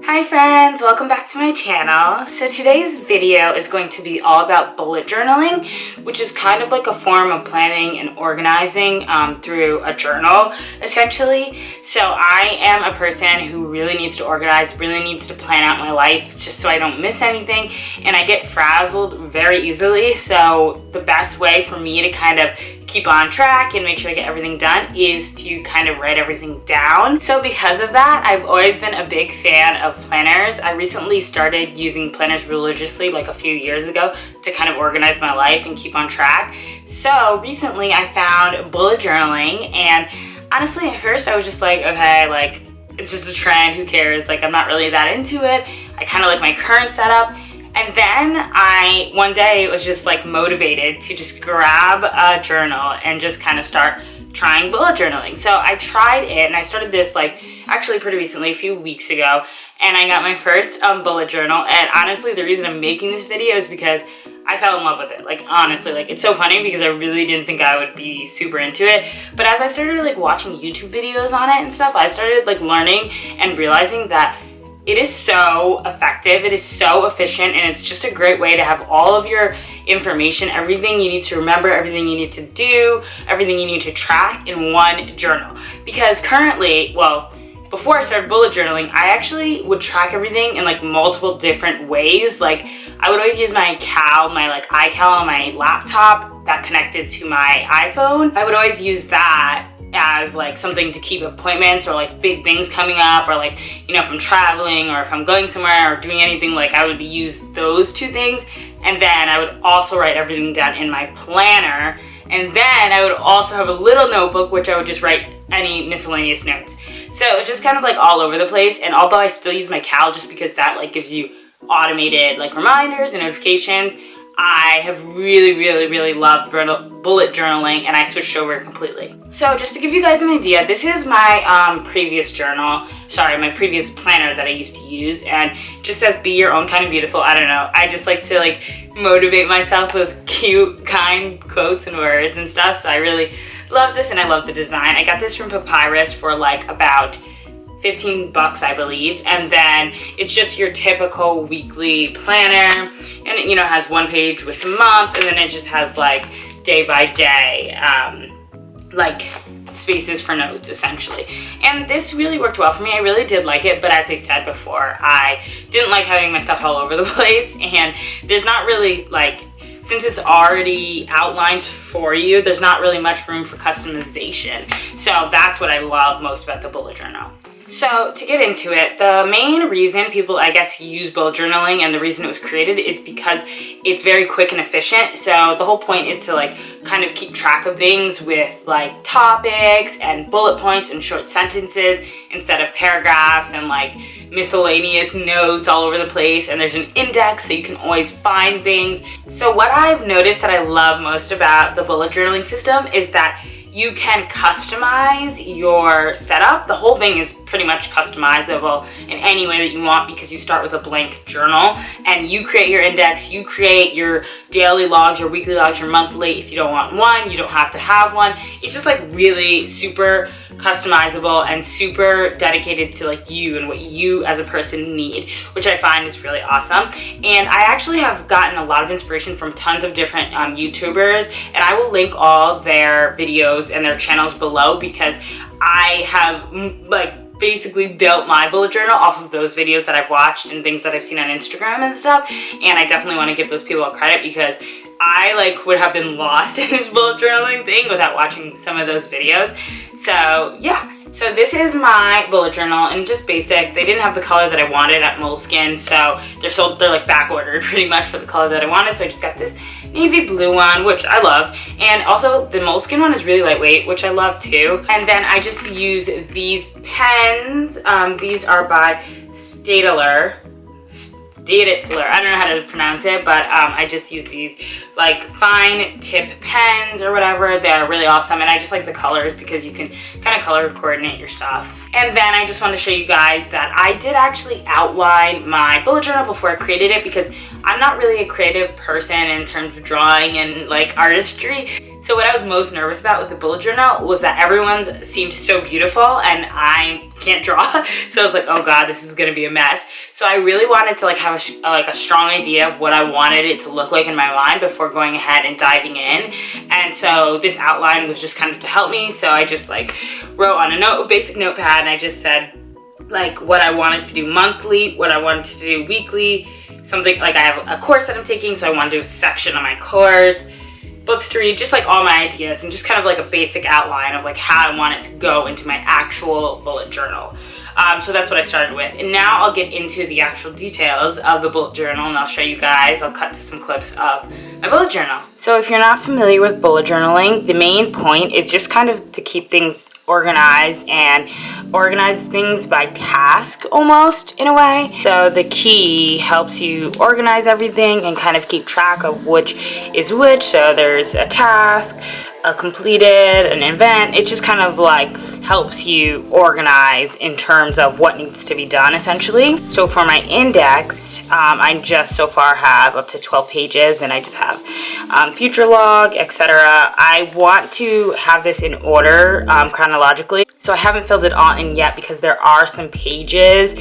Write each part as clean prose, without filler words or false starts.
Hi friends, welcome back to my channel. So today's video is going to be all about bullet journaling, which is kind of like a form of planning and organizing through a journal, essentially. So I am a person who really needs to organize, really needs to plan out my life just so I don't miss anything, and I get frazzled very easily. So the best way for me to kind of keep on track and make sure I get everything done is to kind of write everything down. So because of that, I've always been a big fan of planners. I recently started using planners religiously like a few years ago to kind of organize my life and keep on track. So recently I found bullet journaling, and honestly at first I was just like, okay, like it's just a trend, who cares? Like I'm not really that into it. I kind of like my current setup. And then one day was just like motivated to just grab a journal and just kind of start trying bullet journaling. So I tried it, and I started this like actually pretty recently, a few weeks ago, and I got my first bullet journal. And honestly, the reason I'm making this video is because I fell in love with it. Like honestly, like it's so funny because I really didn't think I would be super into it. But as I started like watching YouTube videos on it and stuff, I started like learning and realizing that it is so effective, it is so efficient, and it's just a great way to have all of your information, everything you need to remember, everything you need to do, everything you need to track in one journal. Because currently, well, before I started bullet journaling, I actually would track everything in like multiple different ways. Like I would always use my iCal on my laptop that connected to my iPhone. I would always use that as like something to keep appointments or like big things coming up, or like, you know, if I'm traveling or if I'm going somewhere or doing anything, like I would use those two things. And then I would also write everything down in my planner. And then I would also have a little notebook which I would just write any miscellaneous notes. So it's just kind of like all over the place. And although I still use my Cal just because that like gives you automated like reminders and notifications, I have really loved bullet journaling, and I switched over completely. So just to give you guys an idea, this is my previous planner that I used to use, and it just says be your own kind of beautiful. I don't know, I just like to like motivate myself with cute, kind quotes and words and stuff, so I really love this, and I love the design. I got this from Papyrus for like about $15, I believe, and then it's just your typical weekly planner, and it, you know, has one page with the month, and then it just has like day by day like spaces for notes essentially. And this really worked well for me. I really did like it, but as I said before, I didn't like having my stuff all over the place, and there's not really like, since it's already outlined for you, there's not really much room for customization. So that's what I love most about the bullet journal. So to get into it, the main reason people, I guess, use bullet journaling and the reason it was created is because it's very quick and efficient. So the whole point is to like kind of keep track of things with like topics and bullet points and short sentences instead of paragraphs and like miscellaneous notes all over the place. And there's an index so you can always find things. So what I've noticed that I love most about the bullet journaling system is that you can customize your setup. The whole thing is pretty much customizable in any way that you want, because you start with a blank journal and you create your index, you create your daily logs, your weekly logs, your monthly. If you don't want one, you don't have to have one. It's just like really super customizable and super dedicated to like you and what you as a person need, which I find is really awesome. And I actually have gotten a lot of inspiration from tons of different YouTubers, and I will link all their videos and their channels below, because I have like basically built my bullet journal off of those videos that I've watched and things that I've seen on Instagram and stuff. And I definitely want to give those people a credit, because I like would have been lost in this bullet journaling thing without watching some of those videos. So yeah, so this is my bullet journal, and just basic. They didn't have the color that I wanted at Moleskine, so they're like back ordered pretty much for the color that I wanted. So I just got this navy blue one, which I love, and also the Moleskine one is really lightweight, which I love too. And then I just use these pens. These are by Staedtler. I don't know how to pronounce it, but I just use these like fine tip pens or whatever. They're really awesome, and I just like the colors because you can kind of color coordinate your stuff. And then I just want to show you guys that I did actually outline my bullet journal before I created it, because I'm not really a creative person in terms of drawing and like artistry. So what I was most nervous about with the bullet journal was that everyone's seemed so beautiful and I can't draw. So I was like, oh God, this is gonna be a mess. So I really wanted to like have a strong idea of what I wanted it to look like in my mind before going ahead and diving in. And so this outline was just kind of to help me. So I just like wrote on a basic notepad, and I just said like what I wanted to do monthly, what I wanted to do weekly, something like I have a course that I'm taking, so I want to do a section on my course, books to read, just like all my ideas, and just kind of like a basic outline of like how I want it to go into my actual bullet journal. So that's what I started with. And now I'll get into the actual details of the bullet journal, and I'll show you guys. I'll cut to some clips of my bullet journal. So if you're not familiar with bullet journaling, the main point is just kind of to keep things organized and organize things by task almost in a way. So the key helps you organize everything and kind of keep track of which is which. So there's a task, a completed, an event. It just kind of like helps you organize in terms of what needs to be done essentially. So for my index, I just so far have up to 12 pages, and I just have future log, etc. I want to have this in order chronologically. So I haven't filled it all in yet because there are some pages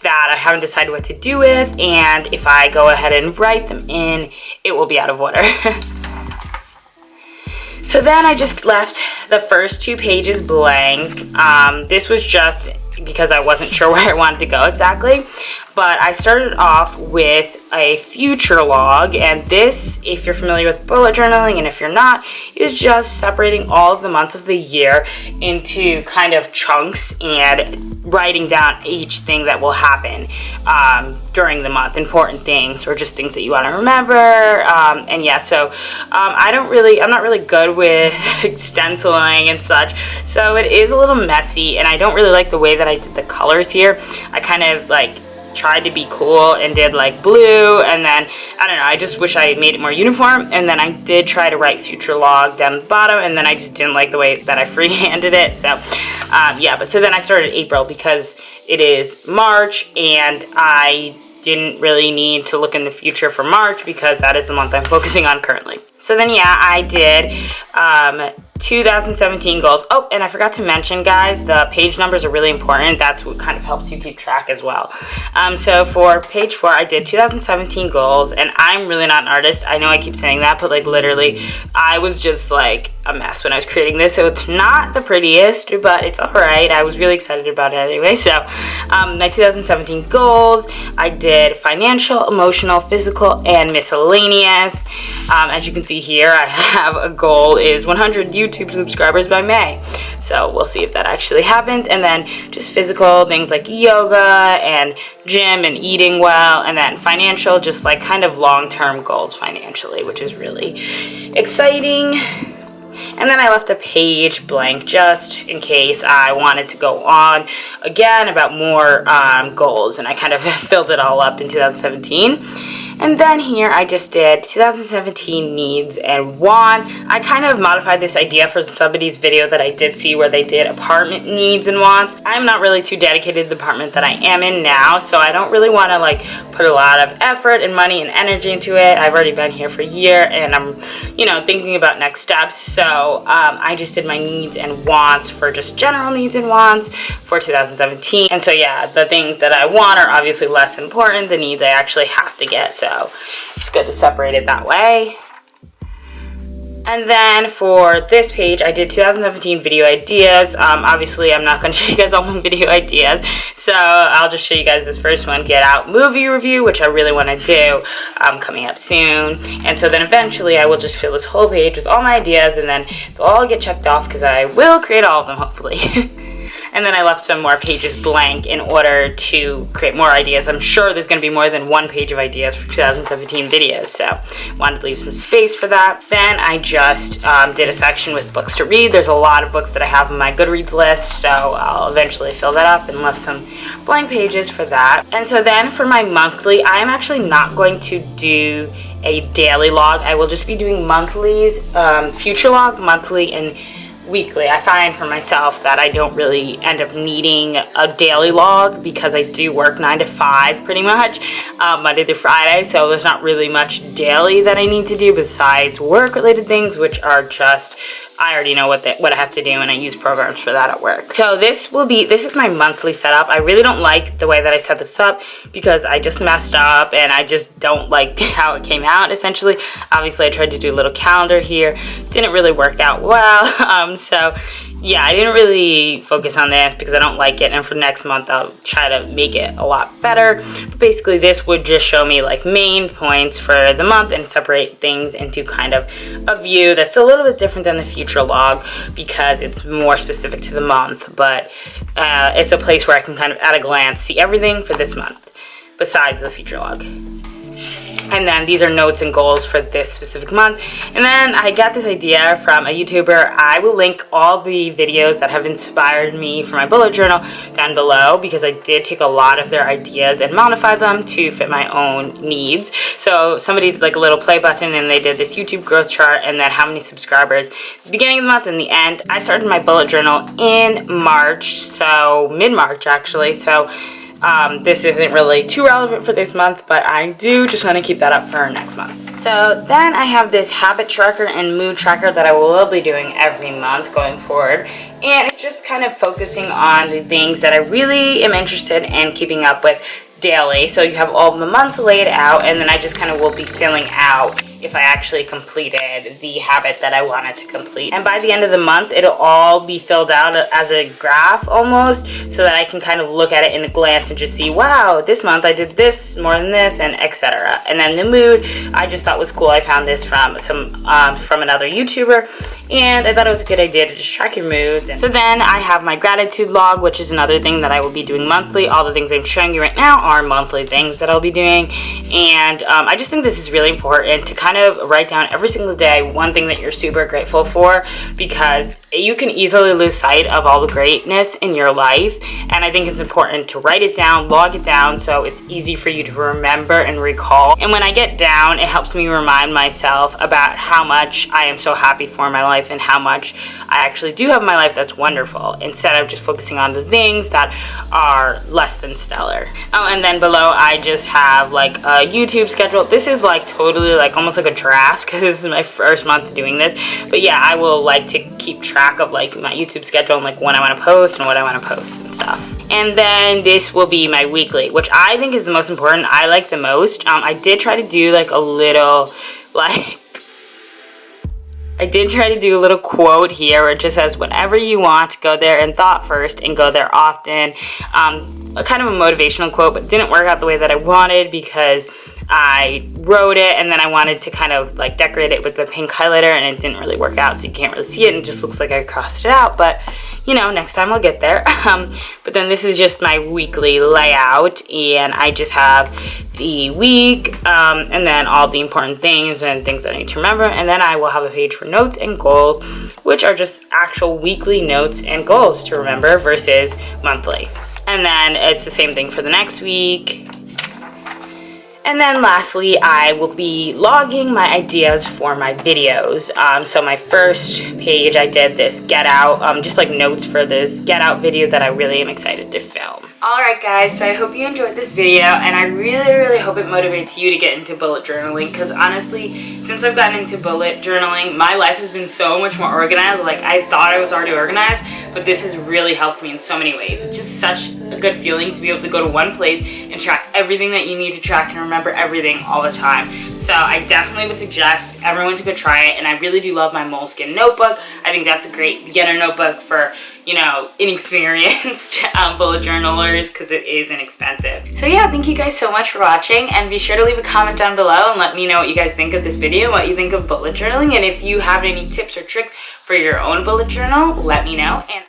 that I haven't decided what to do with, and if I go ahead and write them in, it will be out of order. So then I just left the first 2 pages blank. This was just because I wasn't sure where I wanted to go exactly. But I started off with a future log, and this, if you're familiar with bullet journaling, and if you're not, is just separating all of the months of the year into kind of chunks and writing down each thing that will happen during the month, important things or just things that you want to remember. And yeah, so I'm not really good with stenciling and such, so it is a little messy, and I don't really like the way that I did the colors here. I kind of like tried to be cool and did like blue, and then I don't know, I just wish I made it more uniform. And then I did try to write future log down the bottom, and then I just didn't like the way that I freehanded it. So yeah, but so then I started April because it is March, and I didn't really need to look in the future for March because that is the month I'm focusing on currently. So then yeah, I did 2017 goals. Oh, and I forgot to mention, guys, the page numbers are really important. That's what kind of helps you keep track as well. So for page 4, I did 2017 goals, and I'm really not an artist. I know I keep saying that, but like literally, I was just like a mess when I was creating this. So it's not the prettiest, but it's all right. I was really excited about it anyway. So my 2017 goals, I did financial, emotional, physical, and miscellaneous. As you can see here, I have a goal is 100 YouTube subscribers by May. So we'll see if that actually happens. And then just physical things like yoga and gym and eating well. And then financial, just like kind of long-term goals financially, which is really exciting. And then I left a page blank just in case I wanted to go on again about more goals. And I kind of filled it all up in 2017. And then here I just did 2017 needs and wants. I kind of modified this idea for somebody's video that I did see where they did apartment needs and wants. I'm not really too dedicated to the apartment that I am in now, so I don't really want to like put a lot of effort and money and energy into it. I've already been here for a year, and I'm, thinking about next steps. So I just did my needs and wants for just general needs and wants for 2017. And so yeah, the things that I want are obviously less important. The needs I actually have to get. So it's good to separate it that way. And then for this page, I did 2017 video ideas. Obviously, I'm not going to show you guys all my video ideas, so I'll just show you guys this first one, Get Out movie review, which I really want to do coming up soon. And so then eventually, I will just fill this whole page with all my ideas, and then they'll all get checked off because I will create all of them, hopefully. And then I left some more pages blank in order to create more ideas. I'm sure there's going to be more than one page of ideas for 2017 videos, so wanted to leave some space for that. Then I just did a section with books to read. There's a lot of books that I have on my Goodreads list, so I'll eventually fill that up, and left some blank pages for that. And so then for my monthly, I'm actually not going to do a daily log. I will just be doing monthlies, future log, monthly, and weekly. I find for myself that I don't really end up needing a daily log because I do work 9 to 5 pretty much, Monday through Friday, so there's not really much daily that I need to do besides work-related things, which are just, I already know what I have to do, and I use programs for that at work. So this is my monthly setup. I really don't like the way that I set this up because I just messed up and I just don't like how it came out, essentially. Obviously, I tried to do a little calendar here. Didn't really work out well. So yeah, I didn't really focus on this because I don't like it, and for next month I'll try to make it a lot better. But basically this would just show me like main points for the month and separate things into kind of a view that's a little bit different than the future log because it's more specific to the month, but it's a place where I can kind of at a glance see everything for this month besides the future log. And then these are notes and goals for this specific month. And then I got this idea from a YouTuber. I will link all the videos that have inspired me for my bullet journal down below because I did take a lot of their ideas and modify them to fit my own needs. So somebody did like a little play button and they did this YouTube growth chart and then how many subscribers at the beginning of the month and the end. I started my bullet journal in March, so mid-March actually. So this isn't really too relevant for this month, but I do just want to keep that up for next month. So then I have this habit tracker and mood tracker that I will be doing every month going forward. And it's just kind of focusing on the things that I really am interested in keeping up with daily. So you have all the months laid out, and then I just kind of will be filling out if I actually completed the habit that I wanted to complete. And by the end of the month, it'll all be filled out as a graph almost, so that I can kind of look at it in a glance and just see, wow, this month I did this more than this, and etc. And then the mood, I just thought was cool. I found this from from another YouTuber, and I thought it was a good idea to just track your moods. And so then I have my gratitude log, which is another thing that I will be doing monthly. All the things I'm showing you right now are monthly things that I'll be doing, and I just think this is really important to kind of write down every single day one thing that you're super grateful for, because you can easily lose sight of all the greatness in your life, and I think it's important to write it down, log it down, so it's easy for you to remember and recall. And when I get down, it helps me remind myself about how much I am so happy for my life and how much I actually do have in my life that's wonderful, instead of just focusing on the things that are less than stellar. Oh, and then below I just have like a YouTube schedule. This is like totally like almost like a draft because this is my first month doing this, but yeah, I will like to keep track of like my YouTube schedule and like when I want to post and what I want to post and stuff. And then this will be my weekly, which I think is the most important. I like the most. I did try to do like a little like I did try to do a little quote here where it just says, whenever you want, go there in thought first and go there often. Kind of a motivational quote, but didn't work out the way that I wanted because I wrote it and then I wanted to kind of like decorate it with the pink highlighter, and it didn't really work out, so you can't really see it and it just looks like I crossed it out, but you know, next time I'll get there. But then this is just my weekly layout, and I just have the week and then all the important things and things that I need to remember, and then I will have a page for notes and goals, which are just actual weekly notes and goals to remember versus monthly. And then it's the same thing for the next week. And then lastly, I will be logging my ideas for my videos. So my first page, I did this get out, just like notes for this get out video that I really am excited to film. Alright guys, so I hope you enjoyed this video, and I really hope it motivates you to get into bullet journaling, because honestly, since I've gotten into bullet journaling, my life has been so much more organized. Like, I thought I was already organized, but this has really helped me in so many ways. It's just such a good feeling to be able to go to one place and track everything that you need to track and remember everything all the time. So I definitely would suggest everyone to go try it, and I really do love my moleskin notebook. I think that's a great beginner notebook for, you know, inexperienced bullet journalers, because it is inexpensive. So yeah, thank you guys so much for watching, and be sure to leave a comment down below and let me know what you guys think of this video and what you think of bullet journaling, and if you have any tips or tricks for your own bullet journal, let me know. And